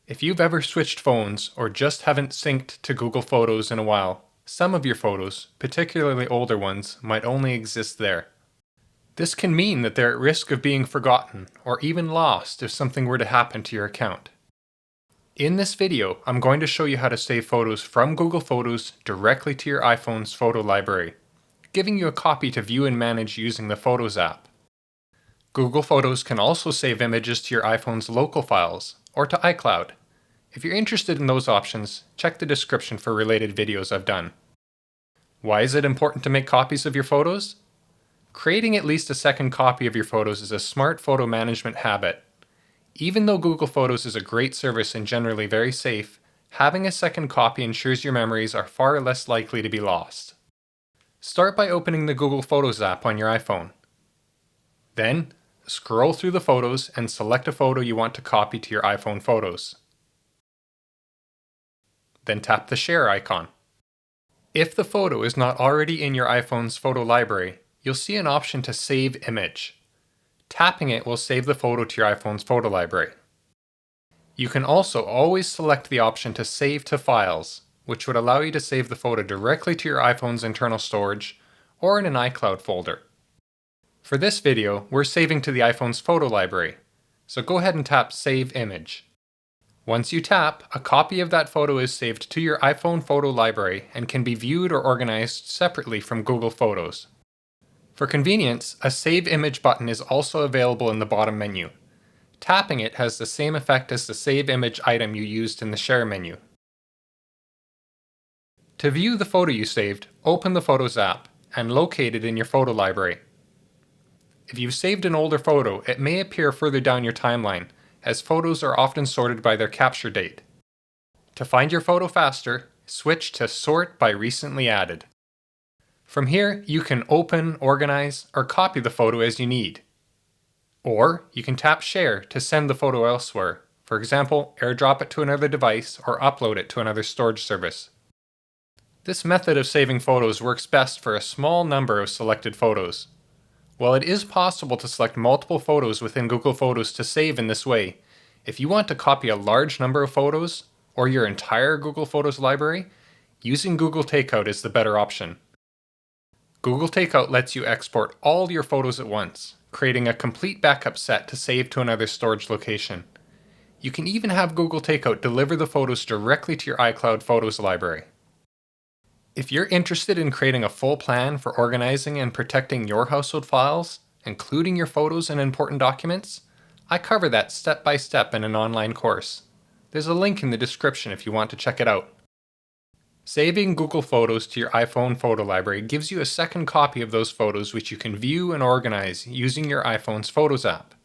If you've ever switched phones or just haven't synced to Google Photos in a while, some of your photos, particularly older ones, might only exist there. This can mean that they're at risk of being forgotten or even lost if something were to happen to your account. In this video, I'm going to show you how to save photos from Google Photos directly to your iPhone's photo library, giving you a copy to view and manage using the Photos app. Google Photos can also save images to your iPhone's local files or to iCloud. If you're interested in those options, check the description for related videos I've done. Why is it important to make copies of your photos? Creating at least a second copy of your photos is a smart photo management habit. Even though Google Photos is a great service and generally very safe, having a second copy ensures your memories are far less likely to be lost. Start by opening the Google Photos app on your iPhone. Then, scroll through the photos and select a photo you want to copy to your iPhone Photos. Then tap the Share icon. If the photo is not already in your iPhone's photo library, you'll see an option to Save Image. Tapping it will save the photo to your iPhone's photo library. You can also always select the option to Save to Files, which would allow you to save the photo directly to your iPhone's internal storage or in an iCloud folder. For this video, we're saving to the iPhone's photo library, so go ahead and tap Save Image. Once you tap, a copy of that photo is saved to your iPhone photo library and can be viewed or organized separately from Google Photos. For convenience, a Save Image button is also available in the bottom menu. Tapping it has the same effect as the Save Image item you used in the Share menu. To view the photo you saved, open the Photos app and locate it in your photo library. If you've saved an older photo, it may appear further down your timeline, as photos are often sorted by their capture date. To find your photo faster, switch to Sort by Recently Added. From here, you can open, organize, or copy the photo as you need. Or you can tap Share to send the photo elsewhere, for example, airdrop it to another device or upload it to another storage service. This method of saving photos works best for a small number of selected photos. While it is possible to select multiple photos within Google Photos to save in this way, if you want to copy a large number of photos, or your entire Google Photos library, using Google Takeout is the better option. Google Takeout lets you export all your photos at once, creating a complete backup set to save to another storage location. You can even have Google Takeout deliver the photos directly to your iCloud Photos library. If you're interested in creating a full plan for organizing and protecting your household files, including your photos and important documents, I cover that step by step in an online course. There's a link in the description if you want to check it out. Saving Google Photos to your iPhone photo library gives you a second copy of those photos which you can view and organize using your iPhone's Photos app.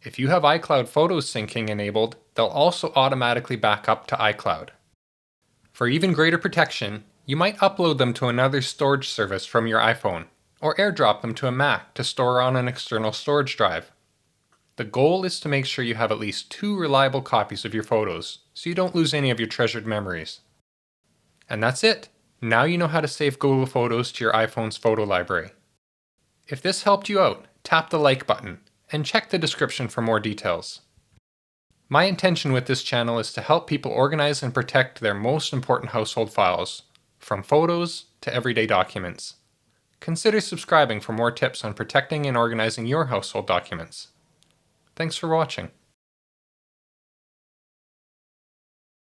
If you have iCloud Photos syncing enabled, they'll also automatically back up to iCloud. For even greater protection, you might upload them to another storage service from your iPhone, or airdrop them to a Mac to store on an external storage drive. The goal is to make sure you have at least 2 reliable copies of your photos, so you don't lose any of your treasured memories. And that's it! Now you know how to save Google Photos to your iPhone's photo library. If this helped you out, tap the like button, and check the description for more details. My intention with this channel is to help people organize and protect their most important household files, from photos to everyday documents. Consider subscribing for more tips on protecting and organizing your household documents. Thanks for watching.